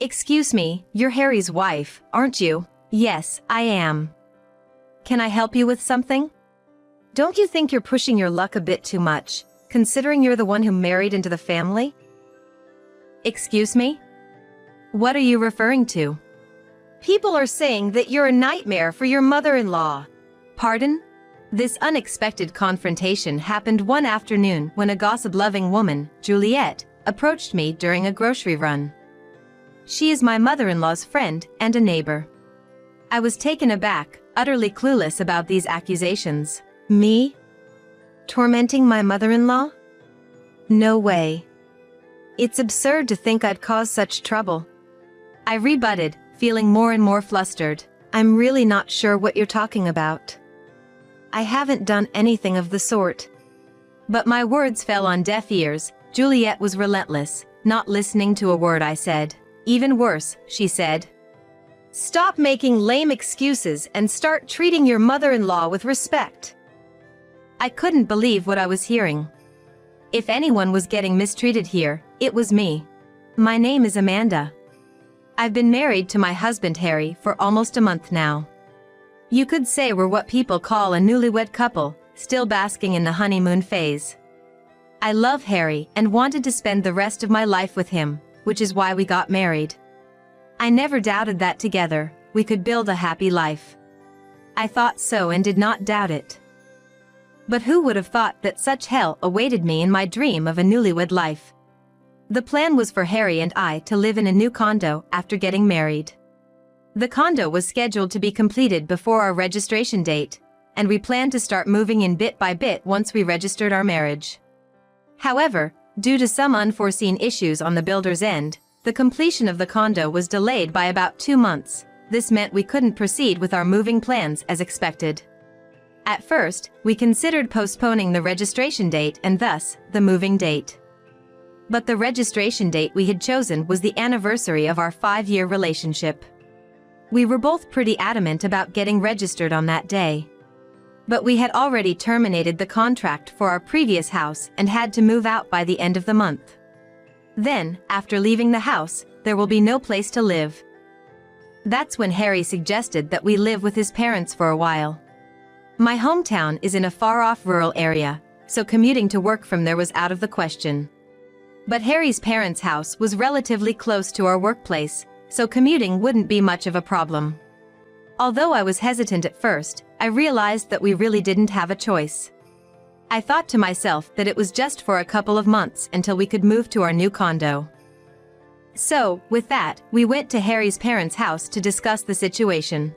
Excuse me, you're Harry's wife, aren't you? Yes, I am. Can I help you with something? Don't you think you're pushing your luck a bit too much, considering you're the one who married into the family? Excuse me? What are you referring to? People are saying that you're a nightmare for your mother-in-law. Pardon? This unexpected confrontation happened one afternoon when a gossip-loving woman, Juliet, approached me during a grocery run. She is my mother-in-law's friend and a neighbor. I was taken aback, utterly clueless about these accusations. Me? Tormenting my mother-in-law? No way. It's absurd to think I'd cause such trouble. I rebutted, feeling more and more flustered. I'm really not sure what you're talking about. I haven't done anything of the sort. But my words fell on deaf ears. Juliet was relentless, not listening to a word I said. Even worse, she said. Stop making lame excuses and start treating your mother-in-law with respect. I couldn't believe what I was hearing. If anyone was getting mistreated here, it was me. My name is Amanda. I've been married to my husband Harry for almost a month now. You could say we're what people call a newlywed couple, still basking in the honeymoon phase. I love Harry and wanted to spend the rest of my life with him, which is why we got married. I never doubted that together, we could build a happy life. I thought so and did not doubt it. But who would have thought that such hell awaited me in my dream of a newlywed life? The plan was for Harry and I to live in a new condo after getting married. The condo was scheduled to be completed before our registration date, and we planned to start moving in bit by bit once we registered our marriage. However, due to some unforeseen issues on the builder's end, the completion of the condo was delayed by about 2 months. This meant we couldn't proceed with our moving plans as expected. At first, we considered postponing the registration date and thus, the moving date. But the registration date we had chosen was the anniversary of our 5-year relationship. We were both pretty adamant about getting registered on that day. But we had already terminated the contract for our previous house and had to move out by the end of the month. Then, after leaving the house, there will be no place to live. That's when Harry suggested that we live with his parents for a while. My hometown is in a far-off rural area, so commuting to work from there was out of the question. But Harry's parents' house was relatively close to our workplace, so commuting wouldn't be much of a problem. Although I was hesitant at first, I realized that we really didn't have a choice. I thought to myself that it was just for a couple of months until we could move to our new condo. So, with that, we went to Harry's parents' house to discuss the situation.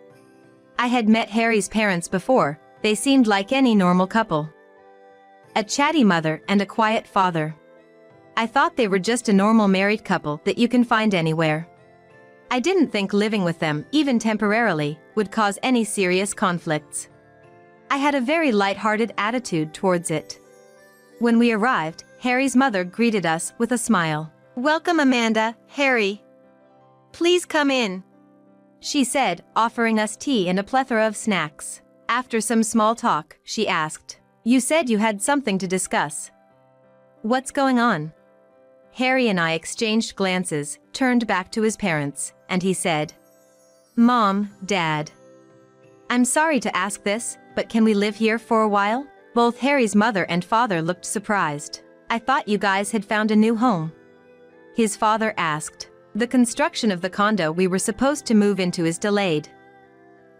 I had met Harry's parents before. They seemed like any normal couple. A chatty mother and a quiet father. I thought they were just a normal married couple that you can find anywhere. I didn't think living with them, even temporarily, would cause any serious conflicts. I had a very light-hearted attitude towards it. When we arrived, Harry's mother greeted us with a smile. Welcome, Amanda, Harry. Please come in, she said, offering us tea and a plethora of snacks. After some small talk, she asked, You said you had something to discuss. What's going on? Harry and I exchanged glances, turned back to his parents, and he said, Mom, Dad. I'm sorry to ask this, but can we live here for a while? Both Harry's mother and father looked surprised. I thought you guys had found a new home. His father asked. The construction of the condo we were supposed to move into is delayed.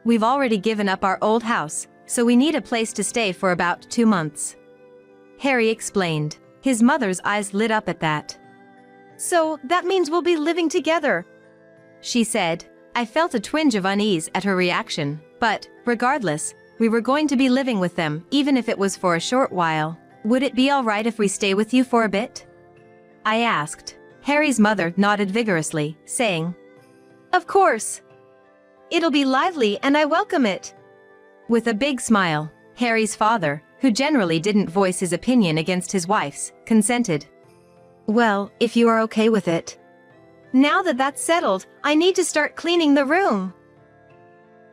We've already given up our old house, so we need a place to stay for about 2 months. Harry explained. His mother's eyes lit up at that. So, that means we'll be living together, she said. I felt a twinge of unease at her reaction, but, regardless, we were going to be living with them, even if it was for a short while. Would it be alright if we stay with you for a bit? I asked. Harry's mother nodded vigorously, saying, Of course. It'll be lively and I welcome it. With a big smile, Harry's father, who generally didn't voice his opinion against his wife's, consented. Well, if you are okay with it. Now that that's settled, I need to start cleaning the room.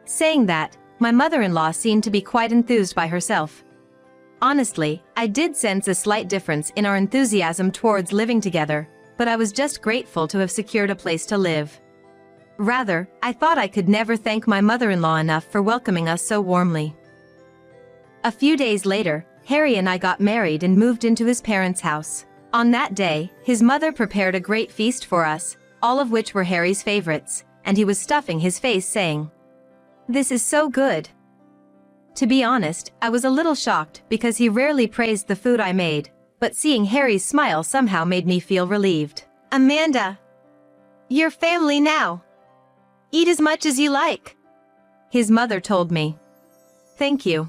Saying that, my mother-in-law seemed to be quite enthused by herself. Honestly, I did sense a slight difference in our enthusiasm towards living together, but I was just grateful to have secured a place to live. Rather, I thought I could never thank my mother-in-law enough for welcoming us so warmly. A few days later, Harry and I got married and moved into his parents' house. On that day, his mother prepared a great feast for us, all of which were Harry's favorites, and he was stuffing his face saying, "This is so good." To be honest, I was a little shocked because he rarely praised the food I made, but seeing Harry's smile somehow made me feel relieved. "Amanda, you're family now. Eat as much as you like," his mother told me. "Thank you,"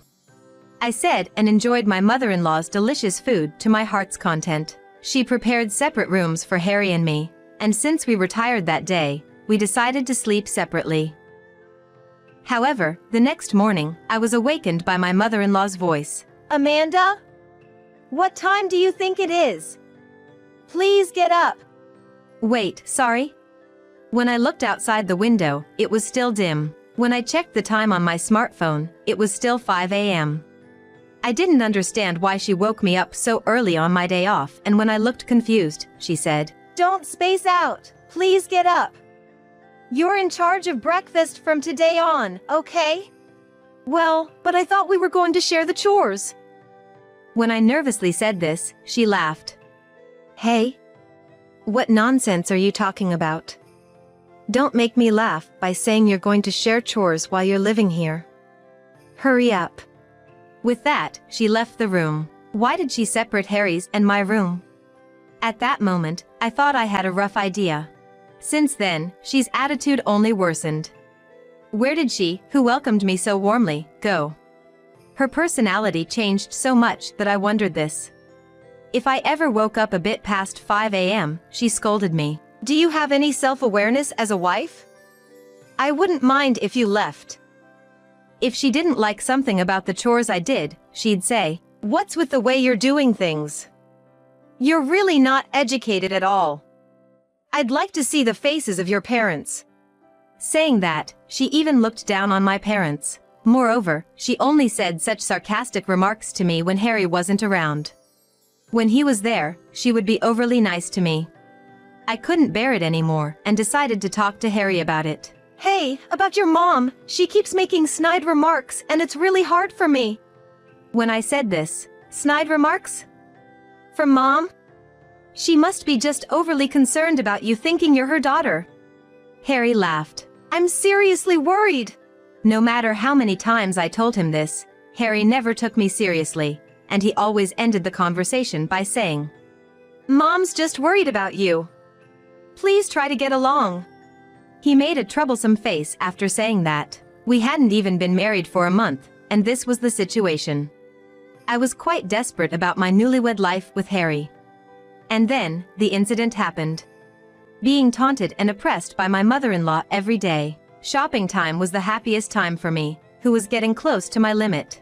I said, and enjoyed my mother-in-law's delicious food to my heart's content. She prepared separate rooms for Harry and me, and since we were tired that day, we decided to sleep separately. However, the next morning, I was awakened by my mother-in-law's voice. "Amanda? What time do you think it is? Please get up." Wait, sorry? When I looked outside the window, it was still dim. When I checked the time on my smartphone, it was still 5 a.m. I didn't understand why she woke me up so early on my day off, and when I looked confused, she said, "Don't space out. Please get up. You're in charge of breakfast from today on, okay?" "Well, but I thought we were going to share the chores." When I nervously said this, she laughed. "Hey, what nonsense are you talking about? Don't make me laugh by saying you're going to share chores while you're living here. Hurry up." With that, she left the room. Why did she separate Harry's and my room? At that moment, I thought I had a rough idea. Since then, she's attitude only worsened. Where did she, who welcomed me so warmly, go? Her personality changed so much that I wondered this. If I ever woke up a bit past 5 a.m., she scolded me. "Do you have any self-awareness as a wife? I wouldn't mind if you left." If she didn't like something about the chores I did, she'd say, "What's with the way you're doing things? You're really not educated at all. I'd like to see the faces of your parents." Saying that, she even looked down on my parents. Moreover, she only said such sarcastic remarks to me when Harry wasn't around. When he was there, she would be overly nice to me. I couldn't bear it anymore and decided to talk to Harry about it. "Hey, about your mom, she keeps making snide remarks and it's really hard for me." When I said this, "Snide remarks? From Mom? She must be just overly concerned about you thinking you're her daughter." Harry laughed. "I'm seriously worried." No matter how many times I told him this, Harry never took me seriously, and he always ended the conversation by saying, "Mom's just worried about you. Please try to get along." He made a troublesome face after saying that. We hadn't even been married for a month, and this was the situation. I was quite desperate about my newlywed life with Harry. And then, the incident happened. Being taunted and oppressed by my mother-in-law every day, shopping time was the happiest time for me, who was getting close to my limit.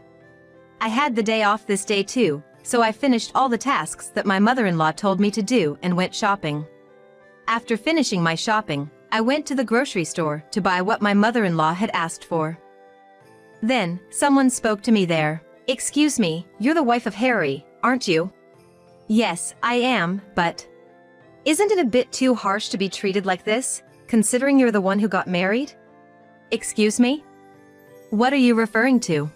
I had the day off this day too, so I finished all the tasks that my mother-in-law told me to do and went shopping. After finishing my shopping, I went to the grocery store to buy what my mother-in-law had asked for. Then, someone spoke to me there. "Excuse me, you're the wife of Harry, aren't you?" "Yes, I am, but..." "Isn't it a bit too harsh to be treated like this, considering you're the one who got married?" "Excuse me? What are you referring to?"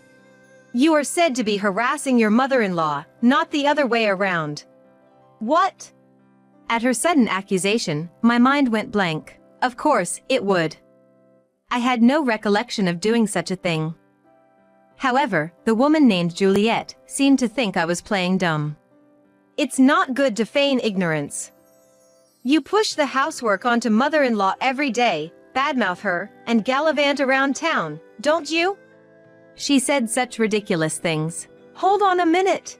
"You are said to be harassing your mother-in-law, not the other way around." "What?" At her sudden accusation, my mind went blank. Of course, it would. I had no recollection of doing such a thing. However, the woman named Juliet seemed to think I was playing dumb. "It's not good to feign ignorance. You push the housework onto mother-in-law every day, badmouth her, and gallivant around town, don't you?" She said such ridiculous things. "Hold on a minute.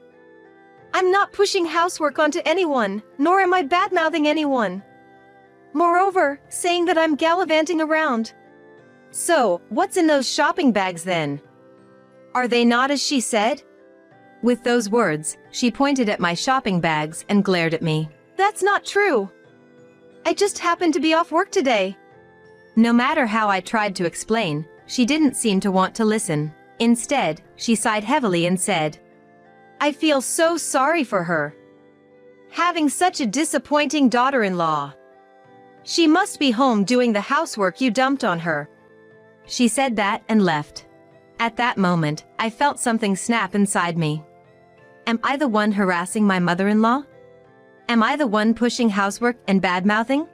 I'm not pushing housework onto anyone, nor am I badmouthing anyone. Moreover, saying that I'm gallivanting around. So, what's in those shopping bags then? Are they not as she said?" With those words, she pointed at my shopping bags and glared at me. "That's not true. I just happened to be off work today." No matter how I tried to explain, she didn't seem to want to listen. Instead, she sighed heavily and said, "I feel so sorry for her. having such a disappointing daughter-in-law. She must be home doing the housework you dumped on her." She said that and left. At that moment, I felt something snap inside me. Am I the one harassing my mother-in-law? Am I the one pushing housework and bad-mouthing?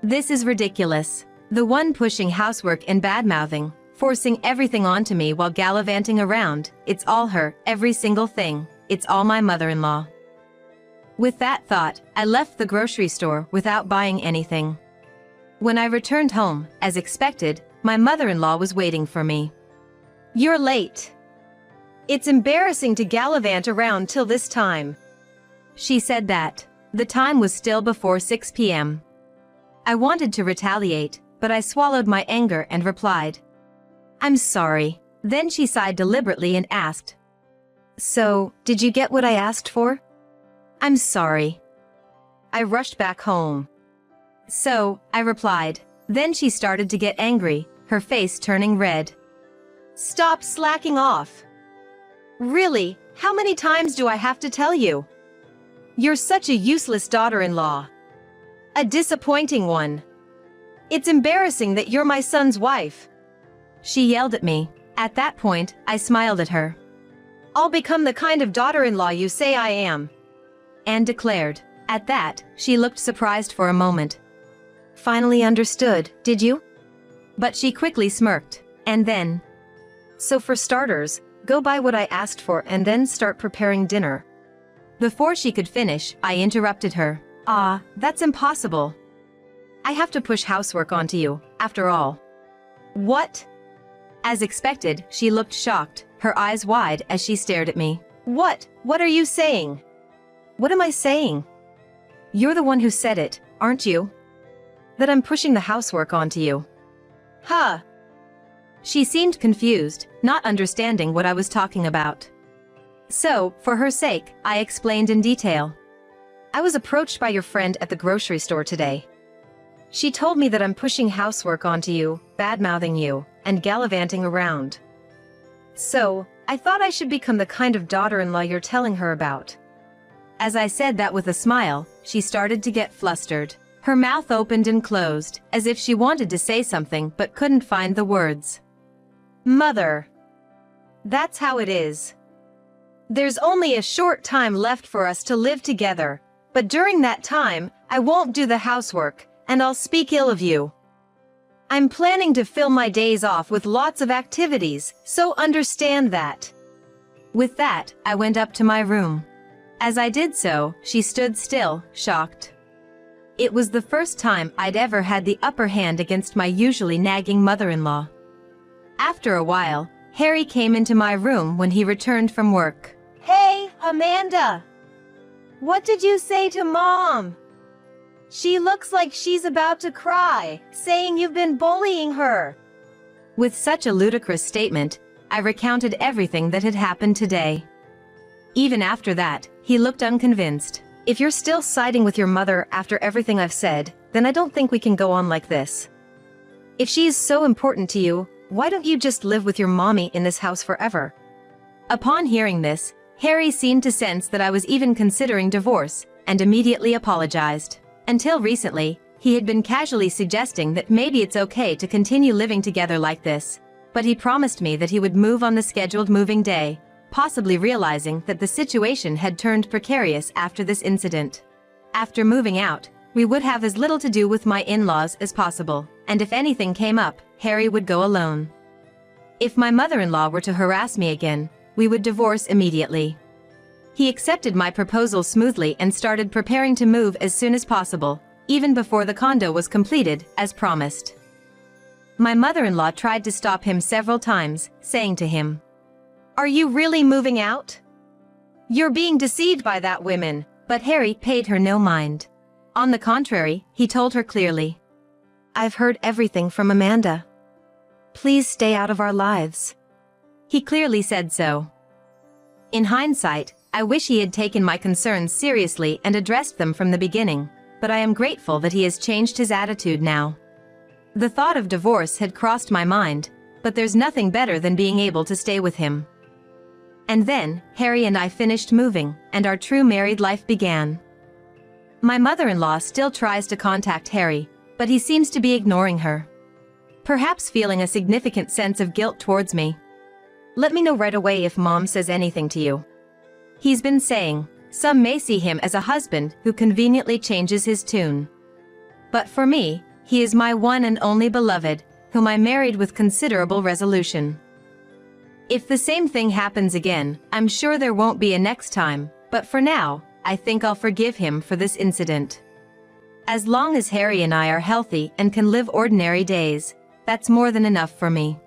This is ridiculous. The one pushing housework and bad-mouthing, forcing everything onto me while gallivanting around, it's all her, every single thing, it's all my mother-in-law. With that thought, I left the grocery store without buying anything. When I returned home, as expected, my mother-in-law was waiting for me. "You're late. It's embarrassing to gallivant around till this time." She said that. The time was still before 6 p.m. I wanted to retaliate, but I swallowed my anger and replied, "I'm sorry." Then she sighed deliberately and asked, "So, did you get what I asked for?" "I'm sorry." I rushed back home. "So," I replied. Then she started to get angry, her face turning red. "Stop slacking off. Really, how many times do I have to tell you? You're such a useless daughter-in-law. A disappointing one. It's embarrassing that you're my son's wife." She yelled at me. At that point, I smiled at her. "I'll become the kind of daughter-in-law you say I am," and declared. At that, she looked surprised for a moment. "Finally understood, did you?" But she quickly smirked, and then, "So for starters, go buy what I asked for and then start preparing dinner." Before she could finish, I interrupted her. That's impossible. I have to push housework onto you, after all." "What?" As expected, she looked shocked, her eyes wide as she stared at me. What are you saying?" "What am I saying? You're the one who said it, aren't you? That I'm pushing the housework onto you." "Huh." She seemed confused, not understanding what I was talking about. So, for her sake, I explained in detail. "I was approached by your friend at the grocery store today. She told me that I'm pushing housework onto you, bad-mouthing you, and gallivanting around. So, I thought I should become the kind of daughter-in-law you're telling her about." As I said that with a smile, she started to get flustered. Her mouth opened and closed, as if she wanted to say something but couldn't find the words. "Mother. That's how it is. There's only a short time left for us to live together, but during that time, I won't do the housework, and I'll speak ill of you. I'm planning to fill my days off with lots of activities, so understand that." With that, I went up to my room. As I did so, she stood still, shocked. It was the first time I'd ever had the upper hand against my usually nagging mother-in-law. After a while, Harry came into my room when he returned from work. "Hey, Amanda! What did you say to Mom? She looks like she's about to cry, saying you've been bullying her." With such a ludicrous statement, I recounted everything that had happened today. Even after that, he looked unconvinced. "If you're still siding with your mother after everything I've said, then I don't think we can go on like this. If she is so important to you, why don't you just live with your mommy in this house forever?" Upon hearing this, Harry seemed to sense that I was even considering divorce, and immediately apologized. Until recently, he had been casually suggesting that maybe it's okay to continue living together like this, but he promised me that he would move on the scheduled moving day, possibly realizing that the situation had turned precarious after this incident. After moving out, we would have as little to do with my in-laws as possible, and if anything came up, Harry would go alone. If my mother-in-law were to harass me again, we would divorce immediately. He accepted my proposal smoothly and started preparing to move as soon as possible, even before the condo was completed, as promised. My mother-in-law tried to stop him several times, saying to him, "Are you really moving out? You're being deceived by that woman," but Harry paid her no mind. On the contrary, he told her clearly, "I've heard everything from Amanda. Please stay out of our lives." He clearly said so. In hindsight, I wish he had taken my concerns seriously and addressed them from the beginning, but I am grateful that he has changed his attitude now. The thought of divorce had crossed my mind, but there's nothing better than being able to stay with him. And then, Harry and I finished moving, and our true married life began. My mother-in-law still tries to contact Harry, but he seems to be ignoring her. Perhaps feeling a significant sense of guilt towards me. Let me know right away if Mom says anything to you. He's been saying, some may see him as a husband who conveniently changes his tune. But for me, he is my one and only beloved, whom I married with considerable resolution. If the same thing happens again, I'm sure there won't be a next time, but for now, I think I'll forgive him for this incident. As long as Harry and I are healthy and can live ordinary days, that's more than enough for me.